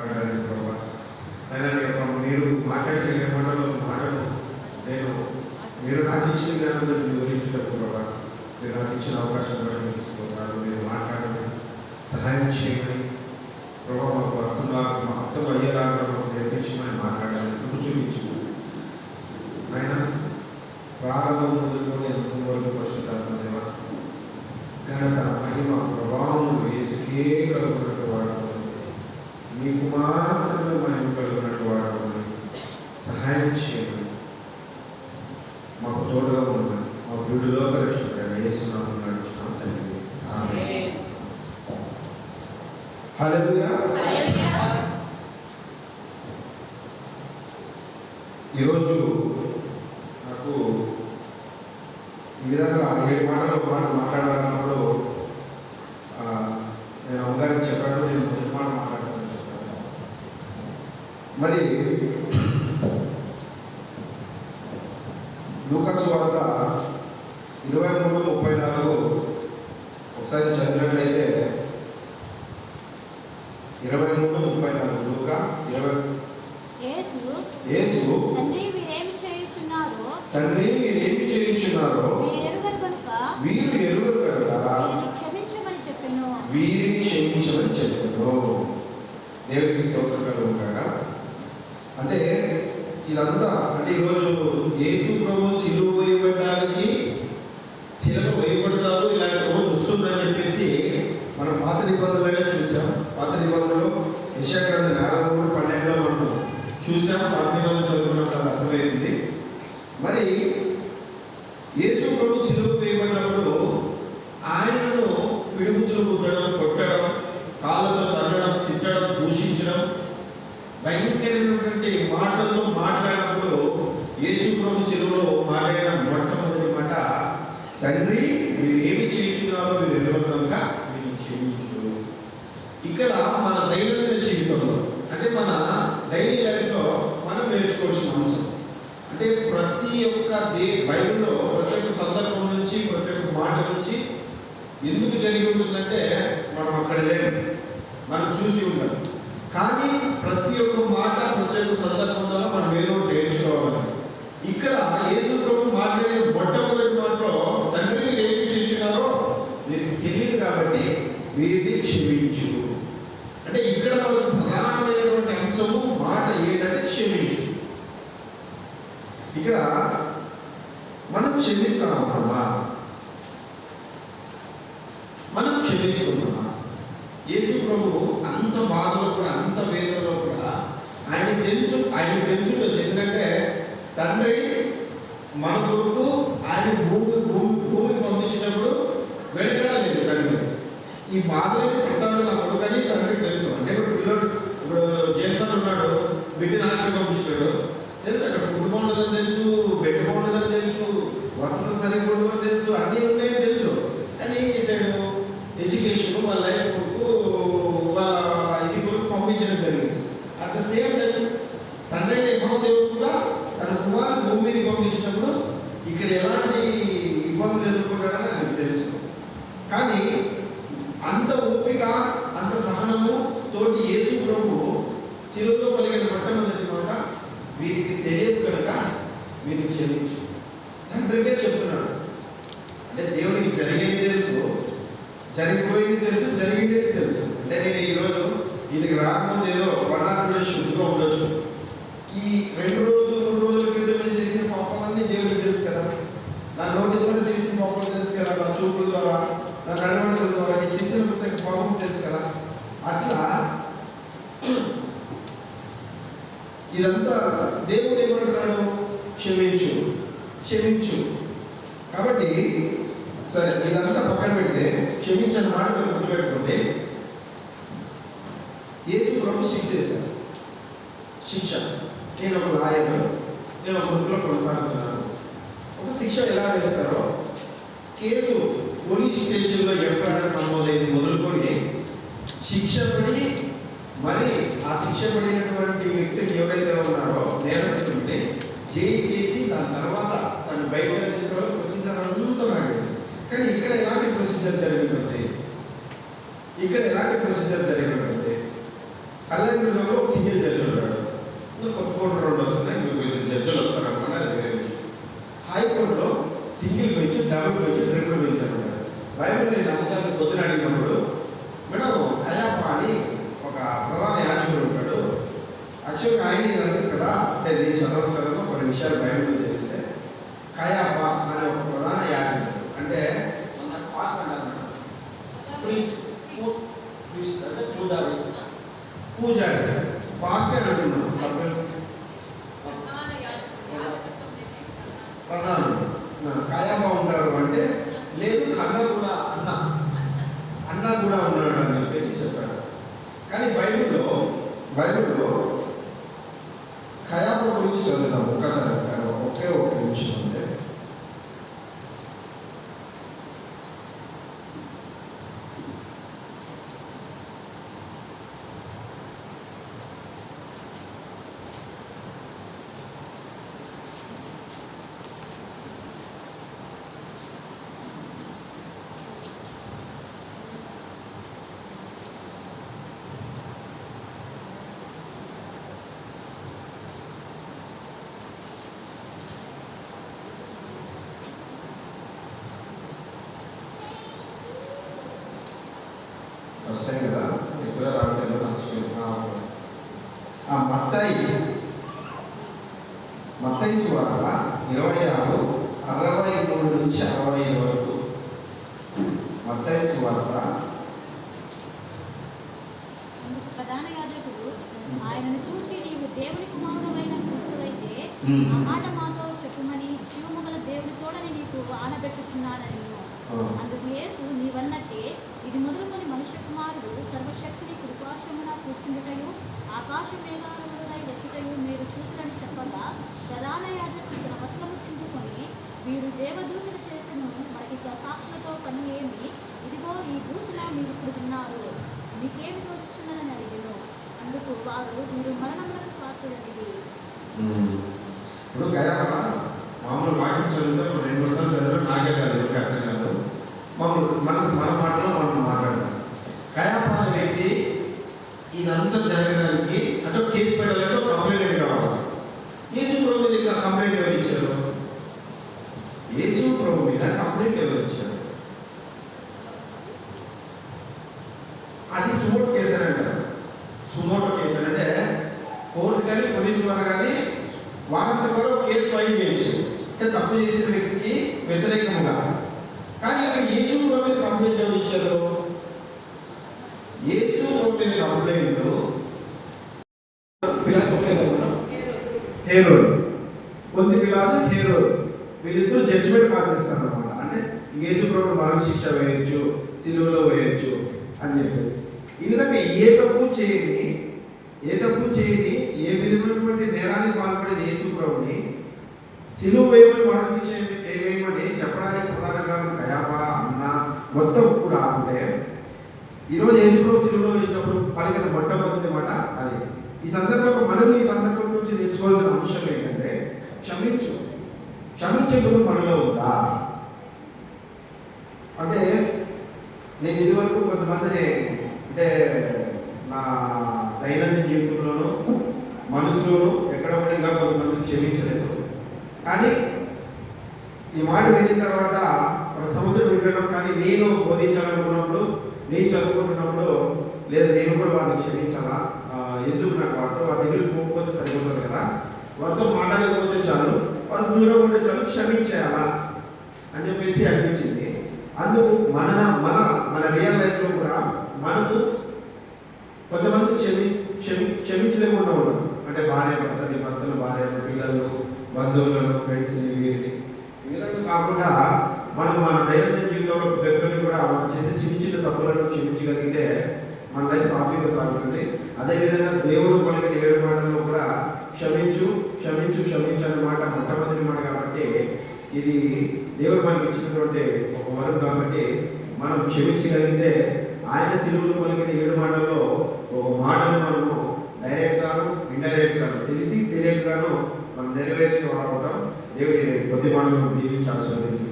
మాట్లాడాలి ప్రభావ. అయినా మీరు మాట్లాడిన మాటలు నేను మీరు నాకు ఇచ్చిన జ్ఞానంతో వివరించేటప్పుడు ప్రభావ, మీరు నాకు ఇచ్చిన అవకాశం కూడా తీసుకుంటున్నారు. మీరు మాట్లాడమని సహాయం చేయమని ప్రభావ, మాకు అర్థం అయ్యేలాగా మాకు నేర్పించమని మాట్లాడాలని ఇప్పుడు చూపించింది. ఆయన ప్రారంభం మొదలుకొని ఎంతవరకు పరిశుద్ధాత్మ దేవ ఘనత మహిమ ప్రభావం వేసుకే కలుగునట్టు వాడుకోండి, మీకు మాత్రమే మహిమ కలుగునట్టు వాడుకోండి. సహాయం చేయండి, మాకు తోడుగా ఉండండి. మా వీడిలో పరీక్ష వేస్తున్నాము నడుచున్నాం తండ్రి. ఆమేన్. హల్లెలూయా. ఈరోజు నాకు ఈ విధంగా 7 మాటలు మాట్లాడాలన్నప్పుడు నేను అమ్మగారికి చెప్పాను, నేను 10 మాటలు మాట్లాడతానని చెప్పాను. మరి లూకా సువార్త 23:34 ఒకసారి చదివినట్లయితే 23:34 లూకా 20. యేసు తండ్రి మీరేమి చేయుచున్నారో వీరు ఎరుగరు కనుక వీరిని క్షమించమని చెప్పాను. దేవుడికి స్తోత్రం కలుగుగాక. అంటే ఇదంతా అంటే ఈరోజు యేసు ప్రభు సిలువ వేయబడడానికి సిలువ వేయబడతారు ఇలాంటి రోజు వస్తుందని చెప్పేసి మనం పాత నిబంధనలుగా చూసాం. పాత నిబంధనలు యెషయా గ్రంథం 53:12 మనం చూసాం. పాత నిబంధనలు చదువుకున్నప్పుడు అర్థమైంది. మరి యేసు ప్రభు సిలువ వేయబడినప్పుడు ఆయనను పిడుగుతులు కుట్టడం, కొట్టడం, కాళ్ళతో తన్నడం, తిట్టడం, దూషించడం, భయంకరమైనటువంటి మాటల్లో మాట్లాడినప్పుడు యేసు ప్రభు సిలువలో మాట్లాడిన మొట్టమొదటి మాట, తండ్రి మీరు ఏమి చేయించున్నారో మీరు ఎరుగరు కనుక మీరు క్షమించు. ఇక్కడ మన దైనందిన జీవితంలో అంటే మన డైలీ లైఫ్లో మనం నేర్చుకోవాల్సిన అంశం అంటే ప్రతి ఒక్క బైబిల్లో ప్రతి ఒక్క సందర్భం నుంచి ప్రతి ఒక్క మాట నుంచి ఎందుకు జరిగి ఉంటుందంటే మనం అక్కడ లేము, మనం చూసి ఉంటాం. కానీ ప్రతి ఒక్క మాట ప్రతి ఒక్క సందర్భంలో మనం ఏదో నేర్చుకోవాలి. ఇక్కడ యేసు ప్రభు మాట్లాడిన మొట్టమొదటి మాటలో తండ్రి మీరు ఏమి చేస్తున్నారో మీకు తెలియదు కాబట్టి వీరిని క్షమించు. అంటే ఇక్కడ మనకు ప్రధానమైనటువంటి అంశము మాట ఏంటంటే క్షమించు. ఇక్కడ మనం క్షమిస్తున్నామా? మనం క్షమిస్తున్నామా? యేసు ప్రభు అంత బాధలో కూడా అంత వేదనలో కూడా ఆయన తెలుసు ఎందుకంటే తండ్రి మన కొరకు ఆయన భూమి పంపించినప్పుడు వెనకడలేదు. తండ్రి ఈ బాధలకి పడతాడు నా కొడుకు అని తండ్రికి తెలుసు. అంటే ఇప్పుడు జేమ్సన్ ఉన్నాడు, బిడ్డని ఆశ పంపించాడు తెలుసు, అక్కడ ఫుడ్ బాగుండదని తెలుసు, బెడ్ బాగుండదని తెలుసు, వసతి సరిగ్గా ఉండదని తెలుసు, అన్నీ ఉన్నాయని తెలుసు. కానీ ఏం చేశాడు? ఎడ్యుకేషన్ వాళ్ళ లైఫ్ కొరకు వాళ్ళ ఇది కొరకు పంపించడం జరిగింది. అట్ ద సేమ్ టైం తండ్రి యెహోవాదేవుడు కూడా తన కుమారుడు భూమి మీదకి పంపించినప్పుడు ఇక్కడ ఎలాంటి ఇబ్బందులు ఎదుర్కొంటాడని ఆయనకు తెలుసు. కానీ అంత ఓపిక అంత సహనము తోటి యేసు ప్రభు శిలువలో పలికిన మొట్టమొదటి మాట, వీరికి తెలియదు కనుక వీరికి క్షమించు. తండ్రికే చెప్తున్నాడు. అంటే దేవునికి జరిగేది తెలుసు, జరిగిపోయేది తెలుసు, జరిగేది తెలుసు. అంటే నేను ఈరోజు వీరికి రాకముందు ఏదో 1 డేస్ శుద్ధిగా ఉండొచ్చు. ఈ 2 రోజులు 3 రోజుల క్రితం నేను చేసిన పాపాలన్నీ దేవుడికి తెలుసు కదా. నా నోటి ద్వారా చేసిన పాపాలు తెలుసు కదా, నా చూపుల ద్వారా, నా నడవడికల ద్వారా నేను చేసిన ప్రత్యేక పాపం తెలుసు కదా. అట్లా ఇదంతా దేవుడు ఏమంటున్నాడు? క్షమించు, క్షమించు. కాబట్టి సరే ఇదంతా పక్కన పెడితే క్షమించిన మాట మీరు గుర్తుపెట్టుకోండి. యేసు ప్రభు శిక్ష చేశారు. శిక్ష నేను ఒక లాయర్, నేను ఒక వృత్తిలో కొనసాగుతున్నాను. ఒక శిక్ష ఎలా వేస్తారో కేసు పోలీస్ స్టేషన్లో ఎఫ్ఐఆర్ నమోదైంది మొదలుకొని శిక్ష పడి మరి ఆ శిక్ష పడినటువంటి వ్యక్తిని ఎవరైతే ఉన్నారో నేరస్తుడిని జైలు చేసి దాని తర్వాత తను బయటకు తీసుకోవాలి ప్రొసీజర్ అంతా నాకు. కానీ ఇక్కడ ఎలాంటి ప్రొసీజర్ జరిగినట్టు కళ్యాణంలో ఒక సింగిల్ జడ్జి ఉంటాడు. ఇంకా కొత్త కోర్టు రెండు వస్తున్నాయి, ఇంకొక జడ్జిలు వస్తారు అనమాట, అది వేరే విషయం. హైకోర్టులో single bench, double bench, triple bench అనమాట. బైబిల్ నేను అమ్మగారిని పొద్దున అడిగినప్పుడు, మేడం కయాప అని ఒక ప్రధాన యాజకుడు ఉంటాడు, యాక్చువల్గా ఆయన ఇది కదా అంటే నేను చదవడం కొన్ని విషయాలు బైబిల్లో తెలిస్తే, కయాప అనే ఒక ప్రధాన యాజకుడు అంటే పాస్ట్ అంటారు మేడం, పూజారి పాస్ట్ అని అంటున్నాం. ప్రధానుడు కయాప ఉంటారు అంటే లేదు, కన్న కూడా అన్న కూడా ఉన్నాడు అని చెప్పేసి చెప్పాడు. కానీ బైబిల్లో కయాప గురించి చదువుతాం ఒక్కసారి, ఒకే ఒక నిమిషం ఉంది. వస్తాయి కదా, ఎక్కడ రాశారు మత్తయి సువార్త 26:63 నుంచి 65 వరకు. మత్తయి సువార్త. ప్రధాన యాజకుడు ఆయనను చూసి, నీవు దేవుని కుమారుడవైన క్రీస్తువైతే ఆ మాట మాతో చెప్పుమని జీవము గల దేవుని తోడని నీకు ఆనబెట్టుచున్నానని. అందుకు యేసు, నీవన్నట్టే ఇది మొదలుకొని మనుష్య కుమారుడు సర్వశక్తిని కృపాశమున కూర్చుండుటయు ఆకాశ మేఘాలుడై వచ్చుటయు మీరు చూపులని చెప్పగా, ప్రధాన యాజకుడు తన వస్త్రము చింపుకొని, వీరు దేవదూషణ చేసెను, మనకి సాక్షులతో పని ఏమి? ఇదిగో ఈ దూషణ మీరు ఇప్పుడు విన్నారు, మీకేమి తోచుచున్నదని అడిగాను. అందుకు వారు, మీరు మరణములకు పాత్రులైనది. ఇప్పుడు కయాప మామూలు వాక్యం చదివితే 2 నిమిషాలు చదివారు, నాకే కాదు అర్థం కాదు, మన మాటలో మనం మాట్లాడతాం. కయాప అనే వ్యక్తి ఇదంతా జరగడానికి అంటే కేసు పెట్టాలంటే ఒక కంప్లైంట్ కావాలి. యేసు ప్రభు మీద కంప్లైంట్ ఎవరు ఇచ్చారు? యేసు ప్రభు మీద కంప్లైంట్ ఎవరు ఇచ్చారు? అది సుమోటో కేసు అని అంటారు. సుమోటో కేసు అంటే కోర్టు కానీ పోలీసు వారు కానీ వారంతా కూడా కేసు ఫైల్ చేయొచ్చు, అంటే తప్పు చేసిన వ్యక్తికి వ్యతిరేకంగా. కానీ ఇక్కడ యేసు ప్రభు మీద కంప్లైంట్ ఎవరు ఇచ్చారు? యేసు ప్రభు మీద కంప్లైంట్ హేరోదు, పొంతి పిలాతు, హేరోదు, వీళ్ళిద్దరూ జడ్జిమెంట్ పాస్ చేస్తారు అనమాట. అంటే యేసు ప్రభు మరణ శిక్ష వేయొచ్చు, సిలువలో వేయొచ్చు అని చెప్పేసి. ఈ విధంగా ఏ తప్పు చేయని ఏ విధమైనటువంటి నేరానికి పాల్పడిన యేసు ప్రభుని సిలువ వేయమని మరణ శిక్ష వేయమని చెప్పడానికి ప్రధాన కారణం కయాప, అన్న మొత్తం కూడా. అంటే ఈరోజు యేసు ప్రభు సిలువలో వేసినప్పుడు పలికిన మొట్టమొదటి మాట అది. ఈ సందర్భంలో మనం ఈ సందర్భం నుంచి నేర్చుకోవాల్సిన అంశం ఏంటంటే, క్షమించే గుణం మనలో ఉందా? అంటే నేను ఇదివరకు కొంతమందిని అంటే నా దైనందిన జీవితంలోనూ మనసులోనూ ఎక్కడ కూడా ఇంకా కొంతమందిని క్షమించలేదు. కానీ ఈ మాట విన్న తర్వాత ప్రతి సంవత్సరం వినడం, కానీ నేను బోధించాలనుకున్నప్పుడు, నేను చదువుకుంటున్నప్పుడు లేదు నేను కూడా వారిని క్షమించాలా, ఎందుకు నాకు వారితో వారి దగ్గరికి పోకపోతే సరిపోతుంది కదా, వారితో మాట్లాడకపోతే చాలు, వారు దూరం ఉంటే చాలు, క్షమించేయాలా అని చెప్పేసి అనిపించింది. అందుకు మన రియల్ లైఫ్లో కూడా మనకు కొంతమంది క్షమించలేకుండా ఉన్నాం. అంటే భర్తలు, భార్యలు, పిల్లలు, బంధువులను, ఫ్రెండ్స్ని, వీరిని ఈ విధంగా కాకుండా మనం మన దైనందిన జీవితంలో ప్రతి కూడా మనం చేసే చిన్న తప్పులను క్షమించగలిగితే మన లైఫ్ సాఫీగా సాగుతుంది. అదేవిధంగా దేవుడు మనకి 7 మాటల్లో కూడా క్షమించు అనే మాట మొట్టమొదటి మాట కాబట్టి ఇది దేవుడు మనకి ఇచ్చినటువంటి ఒక వరం కాబట్టి మనం క్షమించగలిగితే ఆయన సిలువలో పలికిన 7 మాటల్లో ఒక మాటను మనము డైరెక్ట్గాను ఇండైరెక్ట్గాను తెలిసి తెలియకగాను మనం నెరవేర్చిన వాడు అవుతాం. దేవుడి కొద్ది మాటలను దీవించి ఆశీర్వదించి